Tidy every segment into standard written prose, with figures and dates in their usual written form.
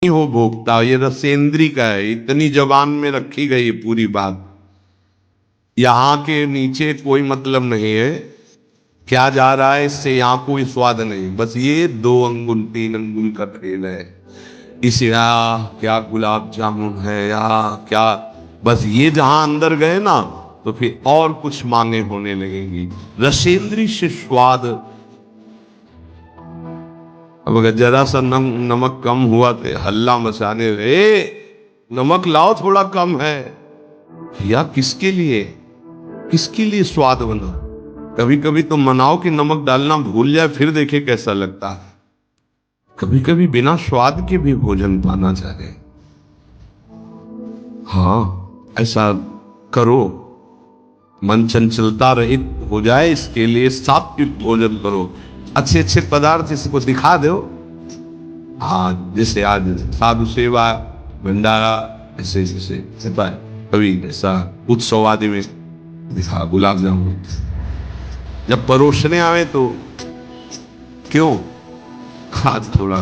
नहीं हो भोगता, ये रसेंद्री का है, इतनी जबान में रखी गई पूरी बात। यहाँ के नीचे कोई मतलब नहीं है क्या जा रहा है, इससे यहाँ कोई स्वाद नहीं, बस ये 2 अंगुल 3 अंगुल का खेल है। इस यहाँ क्या गुलाब जामुन है या क्या, बस ये जहां अंदर गए ना तो फिर और कुछ मांगे होने लगेंगी। रसेंद्री से स्वाद। अब अगर जरा सा नमक कम हुआ तो हल्ला मचाने रे, नमक लाओ थोड़ा कम है। या किसके लिए, किसके लिए स्वाद बना। कभी कभी तो मनाओ कि नमक डालना भूल जाए, फिर देखे कैसा लगता है। कभी कभी बिना स्वाद के भी भोजन पाना चाहिए। हाँ, ऐसा करो, मन चंचलता रहित हो जाए, इसके लिए सात्विक भोजन करो। अच्छे अच्छे पदार्थ इसको दिखा दो। हाँ, जैसे आज साधु सेवा, भंडारा, ऐसे जैसे कभी ऐसा उत्सव आदि में दिखा गुलाब जामुन। जब परोसने आवे तो क्यों, आज थोड़ा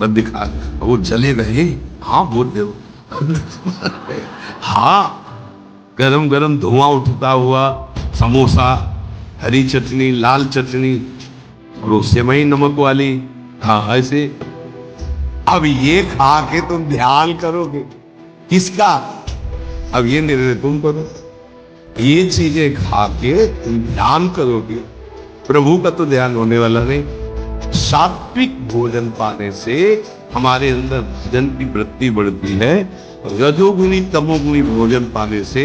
मत दिखा, वो जले रहे। हाँ बोल दो। हाँ, गरम गरम धुआं उठता हुआ समोसा, हरी चटनी, लाल चटनी, और सेवई नमक वाली। हाँ ऐसे। अब ये खा के तुम ध्यान करोगे किसका, अब ये निर्णय तुम करो। ये चीजें खा के तुम ध्यान करोगे, प्रभु का तो ध्यान होने वाला नहीं। सात्विक भोजन पाने से हमारे अंदर भोजन की वृत्ति बढ़ती है। रजोगुणी तमोगुणी भोजन पाने से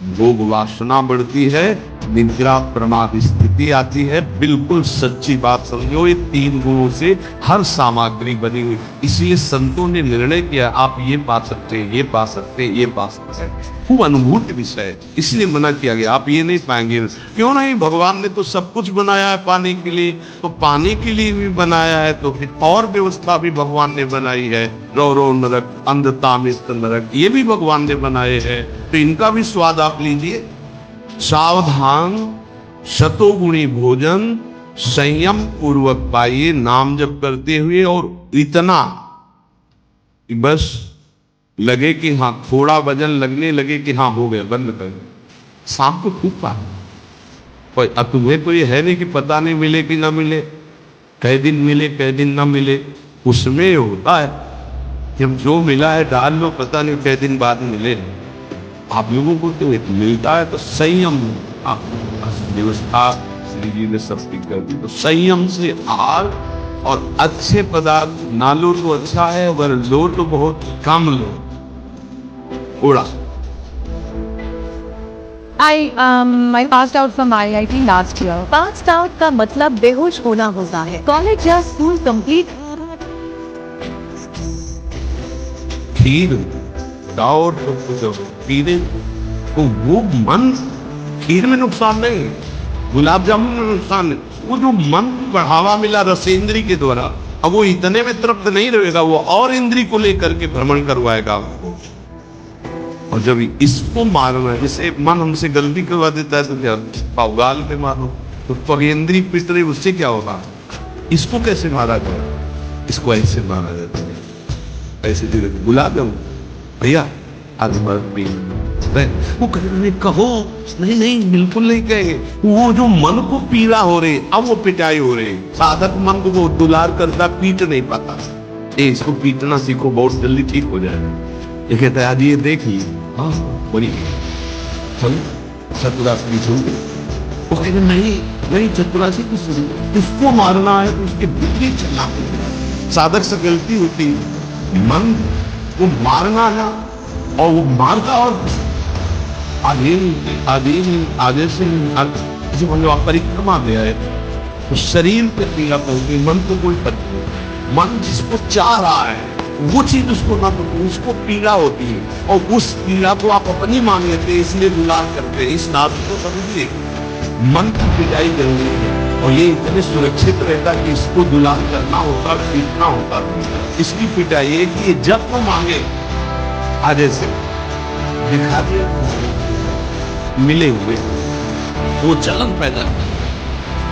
भोग वासना बढ़ती है, निद्रा प्रमाद स्थिति आती है। बिल्कुल सच्ची बात समझो, ये 3 गुणों से हर सामग्री बनी हुई। इसलिए संतों ने निर्णय किया आप ये पा सकते हैं, ये पा सकते हैं, ये पा सकते हैं। खूब अनुभूति विषय है, इसलिए मना किया गया आप ये नहीं पाएंगे। क्यों नहीं, भगवान ने तो सब कुछ बनाया है पाने के लिए, तो पाने के लिए भी बनाया है, तो फिर और व्यवस्था भी भगवान ने बनाई है। रौरव नरक, अंधतामिस्त नरक, ये भी भगवान ने बनाए हैं, तो इनका भी स्वाद आप लीजिए। सावधान, शतोगुणी भोजन संयम पूर्वक पाइए, नाम जप करते हुए, और इतना कि बस लगे कि हाँ, थोड़ा वजन लगने लगे कि हाँ हो गया, बंद कर। शाम को खूब पा, अब तुम्हें कोई है नहीं कि पता नहीं मिले कि ना मिले, कई दिन मिले कई दिन ना मिले। उसमें होता है कि हम जो मिला है डाल लो, पता नहीं कई दिन बाद मिले। आप लोगों को तो मिलता है तो संयम, व्यवस्था श्री जी ने सब कर दी, तो संयम से आहार, और अच्छे पदार्थ ना लो तो अच्छा है, अगर लो तो बहुत कम लो, थोड़ा। I passed out from IIT last year. Passed out का मतलब बेहोश होना होता है। College या school complete? खीर और तो कुछ खीर, तो वो मन, खीर में नुकसान नहीं, गुलाब जामुन में नुकसान नहीं, वो जो मन को बढ़ावा मिला रसेंद्री के द्वारा, अब वो इतने में तृप्त नहीं रहेगा, वो और इंद्री को लेकर के भ्रमण करवाएगा आपको। और जब इसको मारना है, जैसे मन हमसे गलती करवा देता है तो क्या पावगाल पे मारो, तो त्वगेंद्री पिट रही, उससे क्या होगा। इसको कैसे मारा जाए, इसको ऐसे मारा जाता है, ऐसे धीरे गुलाब जामुन भैया आज भी वो कहो, नहीं नहीं बिल्कुल नहीं कहेंगे। वो जो मन को पीड़ा हो रही, अब वो पिटाई हो रही। साधक मन को वो दुलार करता, पीट नहीं पाता। इसको पीटना सीखो, बहुत जल्दी ठीक हो जाएगा। ये कहता है आज ये देख ली, हाँ बोली चल चतुरासी छू, वो कहते नहीं नहीं चतुरासी कुछ इसको मारना है तो उसके बिजली चलना। साधक से गलती होती, मन को मारना है, और वो मारता, और आगे आगे से आप परिक्रमा में आए तो शरीर पे पीड़ा पहुंची, मन को कोई पता नहीं। मन जिसको चाह रहा है वो चीज उसको ना, तो उसको पीड़ा होती है, और उस पीड़ा को आप अपनी मान लेते हैं, इसलिए दुलार करते हैं। इस नाम को समझिए, मन की पिटाई जरूरी है, और ये इतने सुरक्षित रहता कि इसको दुलार करना होता, पीटना होता। इसकी पिटाई है कि ये जब वो मांगे आज से दिखा दिया मिले हुए, वो चलन पैदा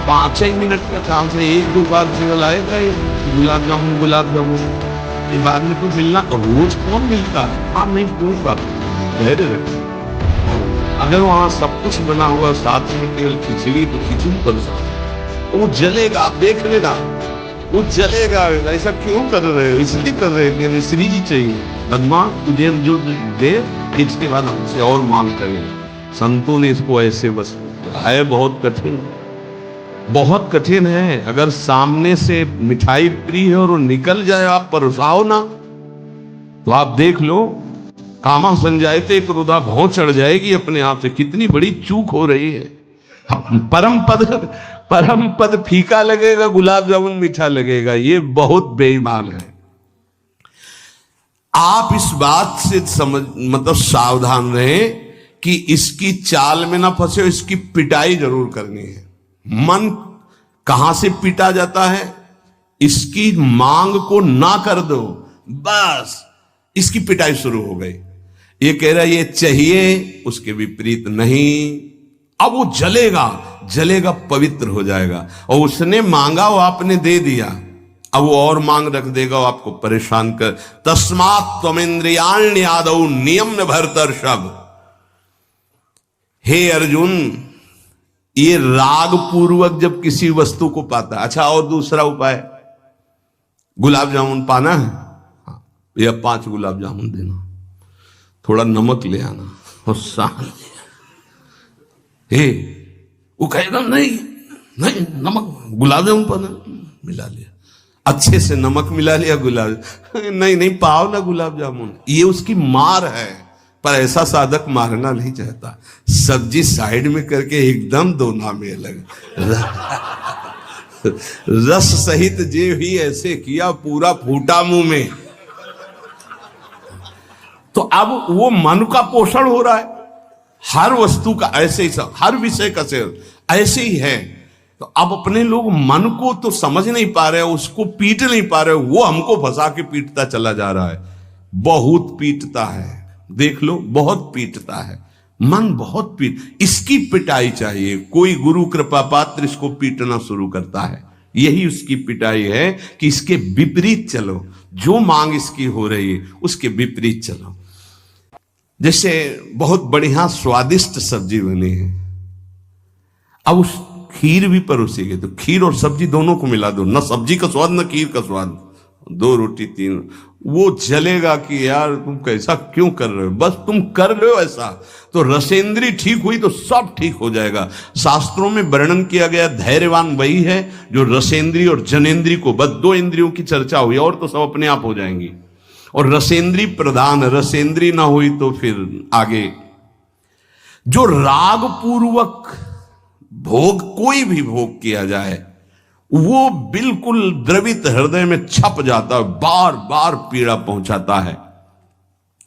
5-6 मिनट का काम से 1-2 बार केवल आएगा गुलाब जामुन गुलाब जामुन, बाद में तो मिलना, तो रोज कौन मिलता है? हाँ नहीं पूछता, धैर्य रखो। अगर वहां सब कुछ बना हुआ साथ में केवल खिचड़ी, तो खिचड़ी बन सकती, वो जलेगा, आप देख लेना, वो जलेगा। ऐसा क्यों कर रहे हो? इसलिए कर रहे हैं, श्री जी चाहिए। भगवान तुझे जो दे, इसके बाद हमसे और मांग करें। संतों ने इसको ऐसे बस है, बहुत कठिन, बहुत कठिन है। अगर सामने से मिठाई प्रिय है और वो निकल जाए, आप परोसाओ ना, तो आप देख लो, कामा संजायते क्रोधा, भौं चढ़ जाएगी अपने आप से। कितनी बड़ी चूक हो रही है। परम पद फीका लगेगा, गुलाब जामुन मीठा लगेगा, ये बहुत बेईमान है। आप इस बात से समझ, मतलब सावधान रहें कि इसकी चाल में ना फंसे, इसकी पिटाई जरूर करनी है। मन कहां से पीटा जाता है? इसकी मांग को ना कर दो, बस इसकी पिटाई शुरू हो गई। ये कह रहा है ये चाहिए, उसके विपरीत नहीं, अब वो जलेगा, जलेगा, पवित्र हो जाएगा। और उसने मांगा, वो आपने दे दिया, अब वो और मांग रख देगा, वो आपको परेशान कर। तस्मात् त्वमिन्द्रियाण्य आदौ नियम्य भरतर्षभ। हे अर्जुन, ये राग पूर्वक जब किसी वस्तु को पाता है। अच्छा, और दूसरा उपाय, गुलाब जामुन पाना है, हाँ, या 5 गुलाब जामुन देना, थोड़ा नमक ले आना, और साथ हे वो कहेगा नहीं नहीं, नमक, गुलाब जामुन पाना, मिला लिया, अच्छे से नमक मिला लिया, गुलाब नहीं नहीं, पाओ ना गुलाब जामुन। ये उसकी मार है, पर ऐसा साधक मारना नहीं चाहता। सब्जी साइड में करके एकदम दोना में लग रस सहित जे भी ऐसे किया, पूरा फूटा मुंह में। तो अब वो मन का पोषण हो रहा है। हर वस्तु का ऐसे ही, हर विषय का सेवन ऐसे ही है। तो अब अपने लोग मन को तो समझ नहीं पा रहे, उसको पीट नहीं पा रहे, वो हमको फंसा के पीटता चला जा रहा है। बहुत पीटता है, देख लो, बहुत पीटता है मन, बहुत पीट। इसकी पिटाई चाहिए। कोई गुरु कृपा पात्र इसको पीटना शुरू करता है, यही उसकी पिटाई है कि इसके विपरीत चलो, जो मांग इसकी हो रही है उसके विपरीत चलो। जैसे बहुत बढ़िया स्वादिष्ट सब्जी बनी है, अब उस खीर भी परोसी गई, तो खीर और सब्जी दोनों को मिला दो, न सब्जी का स्वाद न खीर का स्वाद, 2 रोटी 3, वो जलेगा कि यार तुम कैसा क्यों कर रहे हो? बस तुम कर रहे हो ऐसा, तो रसेंद्री ठीक हुई तो सब ठीक हो जाएगा। शास्त्रों में वर्णन किया गया, धैर्यवान वही है जो रसेंद्री और जनेन्द्री को, बस 2 इंद्रियों की चर्चा हुई, और तो सब अपने आप हो जाएंगी। और रसेंद्री प्रधान, रसेंद्री ना हुई तो फिर आगे जो राग पूर्वक भोग, कोई भी भोग किया जाए, वो बिल्कुल द्रवित हृदय में छप जाता है, बार बार पीड़ा पहुंचाता है,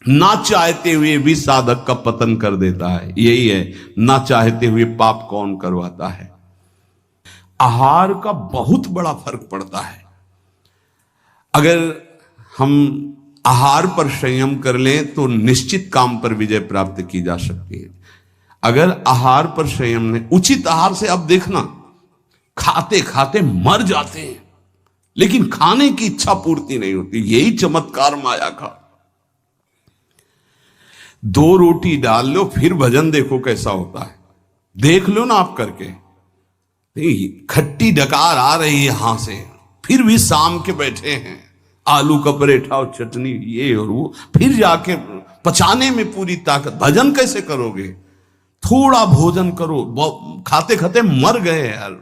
ना चाहते हुए भी साधक का पतन कर देता है। यही है, ना चाहते हुए पाप कौन करवाता है। आहार का बहुत बड़ा फर्क पड़ता है। अगर हम आहार पर संयम कर लें तो निश्चित काम पर विजय प्राप्त की जा सकती है। अगर आहार पर संयम नहीं, उचित आहार से आप देखना, खाते खाते मर जाते हैं, लेकिन खाने की इच्छा पूर्ति नहीं होती। यही चमत्कार माया का। 2 रोटी डाल लो, फिर भजन देखो कैसा होता है, देख लो ना आप करके। खट्टी डकार आ रही है यहां से, फिर भी शाम के बैठे हैं, आलू का पराठा और चटनी, ये और वो, फिर जाके पचाने में पूरी ताकत। भजन कैसे करोगे? थोड़ा भोजन करो, खाते खाते मर गए यार।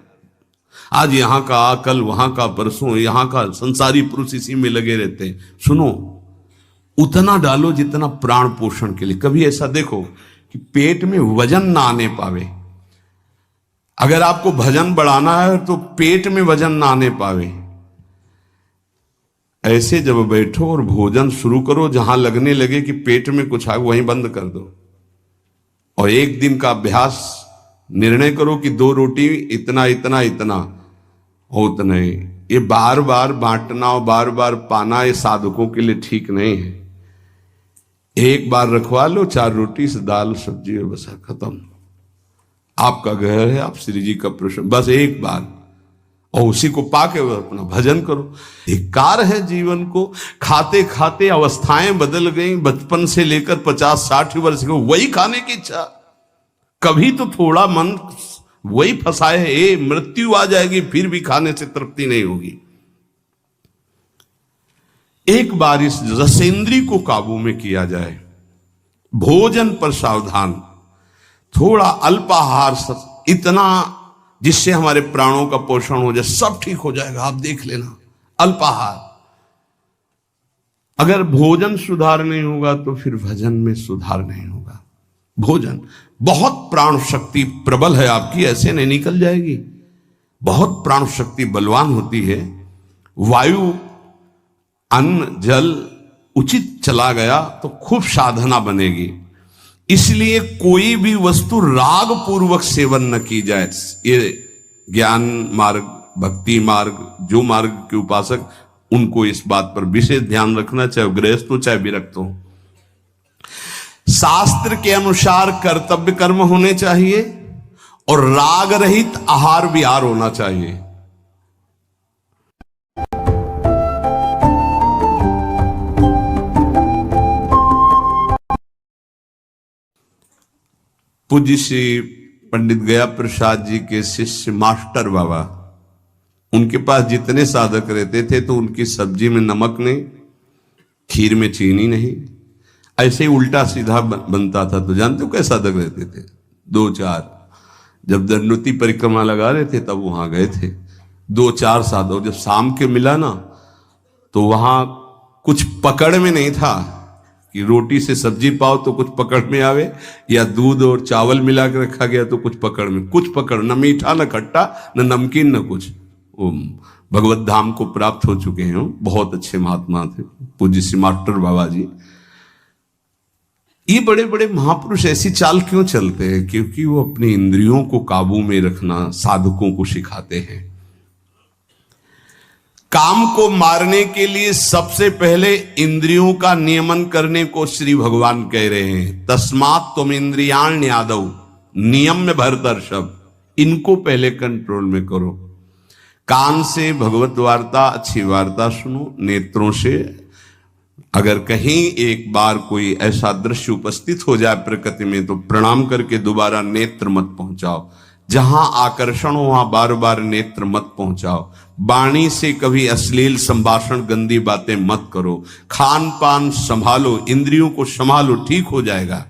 आज यहां का, कल वहां का, परसों यहां का, संसारी पुरुष इसी में लगे रहते हैं। सुनो, उतना डालो जितना प्राण पोषण के लिए। कभी ऐसा देखो कि पेट में वजन ना आने पावे। अगर आपको भजन बढ़ाना है तो पेट में वजन ना आने पावे, ऐसे जब बैठो और भोजन शुरू करो, जहां लगने लगे कि पेट में कुछ आ, वहीं बंद कर दो। और एक दिन का अभ्यास, निर्णय करो कि 2 रोटी इतना इतना इतना हो, उतना ही। ये बार बार बांटना और बार बार पाना, ये साधकों के लिए ठीक नहीं है। एक बार रखवा लो, 4 रोटी से दाल सब्जी और बस खत्म। आपका घर है, आप श्री जी का प्रश्न, बस एक बार। और उसी को पाके वो अपना भजन करो। धिक्कार है जीवन को, खाते खाते अवस्थाएं बदल गई, बचपन से लेकर 50-60 वर्ष को वही खाने की इच्छा। कभी तो थोड़ा मन वही फंसाए है, मृत्यु आ जाएगी फिर भी खाने से तृप्ति नहीं होगी। एक बार इस रसेंद्री को काबू में किया जाए, भोजन पर सावधान, थोड़ा अल्पाहार, इतना जिससे हमारे प्राणों का पोषण हो जाए, सब ठीक हो जाएगा। आप देख लेना, अल्पाहार। अगर भोजन सुधार नहीं होगा तो फिर भजन में सुधार नहीं होगा। भोजन बहुत प्राण शक्ति प्रबल है आपकी, ऐसे नहीं निकल जाएगी। बहुत प्राण शक्ति बलवान होती है। वायु, अन्न, जल उचित चला गया तो खूब साधना बनेगी। इसलिए कोई भी वस्तु राग पूर्वक सेवन न की जाए। ये ज्ञान मार्ग, भक्ति मार्ग, जो मार्ग के उपासक, उनको इस बात पर विशेष ध्यान रखना, चाहे गृहस्थ हो चाहे विरक्त हो। शास्त्र के अनुसार कर्तव्य कर्म होने चाहिए और राग रहित आहार विहार होना चाहिए। पूज्य श्री पंडित गया प्रसाद जी के शिष्य मास्टर बाबा, उनके पास जितने साधक रहते थे तो उनकी सब्जी में नमक नहीं, खीर में चीनी नहीं, ऐसे ही उल्टा सीधा बनता था। तो जानते हो कैसे साधक रहते थे? 2-4 जब दंडोती परिक्रमा लगा रहे थे तब वहां गए थे 2-4 साधक। जब शाम के मिला ना तो वहां कुछ पकड़ में नहीं था कि रोटी से सब्जी पाओ तो कुछ पकड़ में आवे, या दूध और चावल मिला के रखा गया तो कुछ पकड़ में, कुछ पकड़, न मीठा न खट्टा न नमकीन न कुछ। वो भगवत धाम को प्राप्त हो चुके हैं, बहुत अच्छे महात्मा थे पूज्य श्री मास्टर बाबा जी। ये बड़े बड़े महापुरुष ऐसी चाल क्यों चलते हैं? क्योंकि वो अपनी इंद्रियों को काबू में रखना साधकों को सिखाते हैं। काम को मारने के लिए सबसे पहले इंद्रियों का नियमन करने को श्री भगवान कह रहे हैं। तस्मात् तुम इंद्रियाण यादव, नियम में भरतर शब्द, इनको पहले कंट्रोल में करो। कान से भगवत वार्ता, अच्छी वार्ता सुनो। नेत्रों से अगर कहीं एक बार कोई ऐसा दृश्य उपस्थित हो जाए प्रकृति में तो प्रणाम करके दोबारा नेत्र मत पहुंचाओ। जहां आकर्षण हो वहां बार बार नेत्र मत पहुंचाओ। वाणी से कभी अश्लील संभाषण, गंदी बातें मत करो। खान पान संभालो, इंद्रियों को संभालो, ठीक हो जाएगा।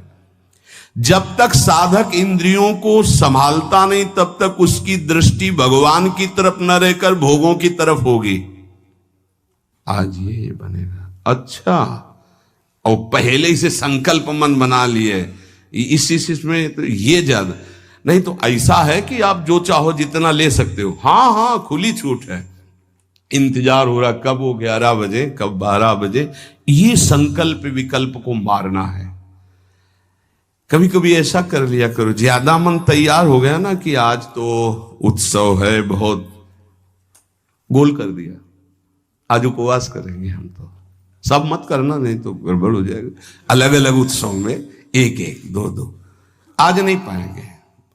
जब तक साधक इंद्रियों को संभालता नहीं तब तक उसकी दृष्टि भगवान की तरफ न रहकर भोगों की तरफ होगी। आज ये बनेगा, अच्छा, और पहले ही से संकल्प मन बना लिए इस में तो ये ज्यादा नहीं। तो ऐसा है कि आप जो चाहो जितना ले सकते हो। हाँ हाँ, खुली छूट है। इंतजार हो रहा कब हो 11 बजे, कब 12 बजे। ये संकल्प विकल्प को मारना है। कभी कभी ऐसा कर लिया करो, ज्यादा मन तैयार हो गया ना कि आज तो उत्सव है, बहुत गोल कर दिया, आज उपवास करेंगे हम, तो सब मत करना, नहीं तो गड़बड़ हो जाएगा। अलग अलग उत्सव में एक एक, दो दो, आज नहीं पाएंगे,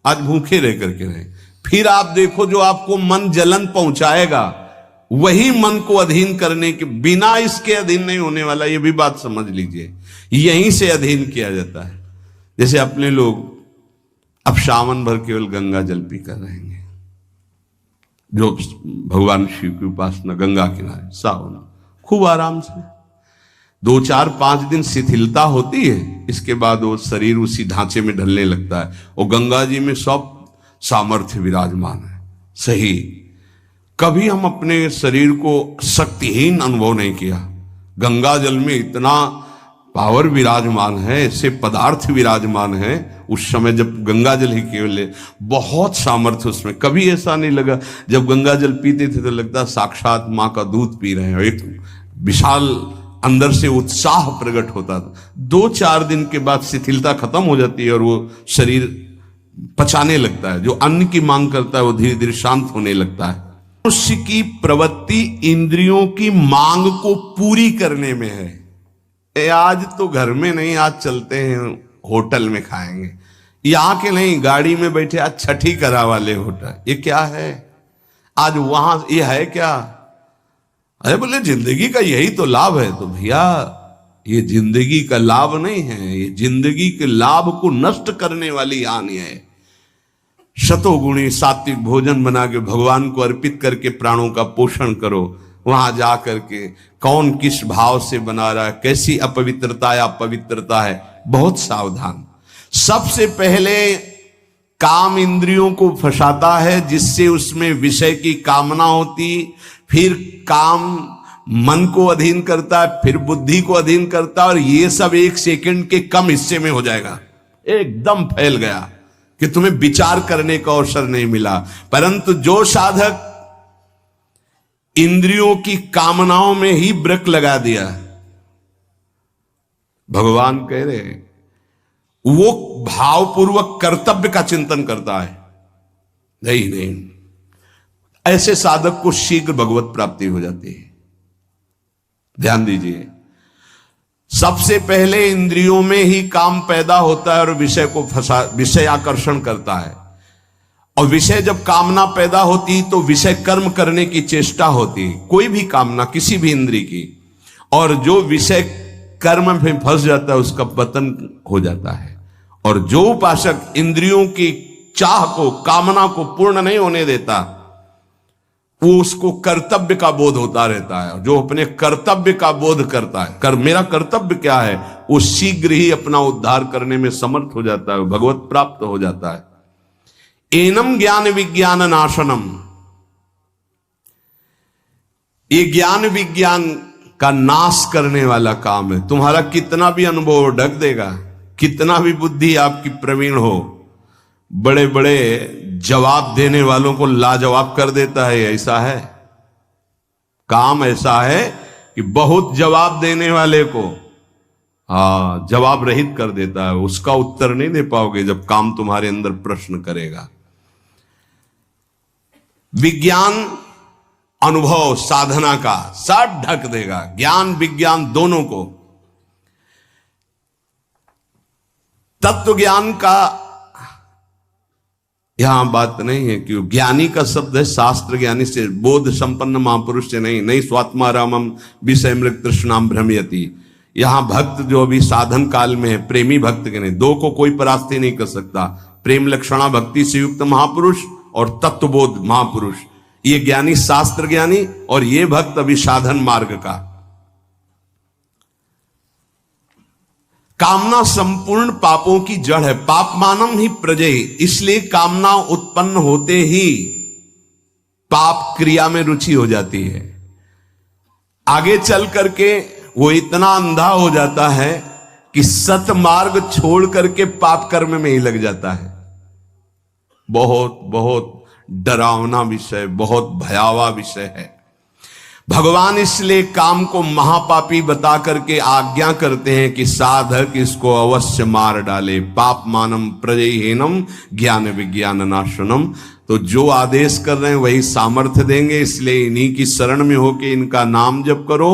आज भूखे रह करके रहे। फिर आप देखो जो आपको मन जलन पहुंचाएगा वही मन को अधीन करने के बिना इसके अधीन नहीं होने वाला। ये भी बात समझ लीजिए, यहीं से अधीन किया जाता है। जैसे अपने लोग अब सावन भर केवल गंगा जल पी कर रहेंगे, जो भगवान शिव की उपासना गंगा किनारे सावन खूब आराम से 2-4-5 दिन शिथिलता होती है, इसके बाद वो शरीर उसी ढांचे में ढलने लगता है और गंगा जी में सब सामर्थ्य विराजमान है। सही, कभी हम अपने शरीर को शक्तिहीन अनुभव नहीं किया। गंगा जल में इतना पावर विराजमान है, ऐसे पदार्थ विराजमान है। उस समय जब गंगा जल ही केवल बहुत सामर्थ्य उसमें, कभी ऐसा नहीं लगा। जब गंगा जल पीते थे तो लगता साक्षात माँ का दूध पी रहे हैं। एक विशाल अंदर से उत्साह प्रकट होता था। 2-4 दिन के बाद शिथिलता खत्म हो जाती है और वो शरीर पचाने लगता है। जो अन्न की मांग करता है वो धीरे धीरे शांत होने लगता है। मनुष्य की प्रवृत्ति इंद्रियों की मांग को पूरी करने में है। आज तो घर में नहीं, आज चलते हैं होटल में खाएंगे, यहाँ के नहीं, गाड़ी में बैठे आज छठी करा वाले होटल। ये क्या है? आज वहां ये है क्या? अरे बोले जिंदगी का यही तो लाभ है। तो भैया ये जिंदगी का लाभ नहीं है, ये जिंदगी के लाभ को नष्ट करने वाली हानि है। शतोगुणी सात्विक भोजन बना के भगवान को अर्पित करके प्राणों का पोषण करो। वहां जा करके कौन किस भाव से बना रहा है, कैसी अपवित्रता या पवित्रता है, बहुत सावधान। सबसे पहले काम इंद्रियों को फंसाता है, जिससे उसमें विषय की कामना होती, फिर काम मन को अधीन करता है, फिर बुद्धि को अधीन करता है, और ये सब 1 सेकंड के कम हिस्से में हो जाएगा। एकदम फैल गया कि तुम्हें विचार करने का अवसर नहीं मिला। परंतु जो साधक इंद्रियों की कामनाओं में ही ब्रेक लगा दिया, भगवान कह रहे हैं वो भावपूर्वक कर्तव्य का चिंतन करता है। नहीं, ऐसे साधक को शीघ्र भगवत प्राप्ति हो जाती है। ध्यान दीजिए, सबसे पहले इंद्रियों में ही काम पैदा होता है और विषय आकर्षण करता है। और विषय जब कामना पैदा होती तो विषय कर्म करने की चेष्टा होती, कोई भी कामना किसी भी इंद्रिय की, और जो विषय कर्म में फंस जाता है उसका पतन हो जाता है। और जो उपासक इंद्रियों की चाह को, कामना को पूर्ण नहीं होने देता, वो उसको कर्तव्य का बोध होता रहता है। जो अपने कर्तव्य का बोध करता है, मेरा कर्तव्य क्या है, वो शीघ्र ही अपना उद्धार करने में समर्थ हो जाता है, भगवत प्राप्त हो जाता है। एनम ज्ञान विज्ञान नाशनम, ये ज्ञान विज्ञान का नाश करने वाला काम है। तुम्हारा कितना भी अनुभव ढक देगा, कितना भी बुद्धि आपकी प्रवीण हो, बड़े बड़े जवाब देने वालों को लाजवाब कर देता है। ऐसा है, काम ऐसा है कि बहुत जवाब देने वाले को जवाब रहित कर देता है। उसका उत्तर नहीं दे पाओगे जब काम तुम्हारे अंदर प्रश्न करेगा। विज्ञान अनुभव साधना का सब ढक देगा, ज्ञान विज्ञान दोनों को। तत्व ज्ञान का यहां बात नहीं है कि ज्ञानी का शब्द है शास्त्र ज्ञानी से, बोध संपन्न महापुरुष से नहीं स्वात्मारामम विषय मृग तृष्णाम भ्रमयति। यहां भक्त जो अभी साधन काल में है, प्रेमी भक्त के नहीं, दो को कोई परास्ती नहीं कर सकता। प्रेम लक्षणा भक्ति से युक्त महापुरुष और तत्वबोध महापुरुष, ये ज्ञानी शास्त्र ज्ञानी, और ये भक्त अभी साधन मार्ग का। कामना संपूर्ण पापों की जड़ है। पाप मानम ही प्रजय, इसलिए कामना उत्पन्न होते ही पाप क्रिया में रुचि हो जाती है। आगे चल करके वो इतना अंधा हो जाता है कि सतमार्ग छोड़ करके पाप कर्म में ही लग जाता है। बहुत बहुत डरावना विषय, बहुत भयावह विषय है। भगवान इसलिए काम को महापापी बता करके आज्ञा करते हैं कि साधक इसको अवश्य मार डाले। पाप मानम प्रजयहीनम ज्ञान विज्ञान नाशनम। तो जो आदेश कर रहे हैं वही सामर्थ्य देंगे, इसलिए इन्हीं की शरण में होके इनका नाम जप करो।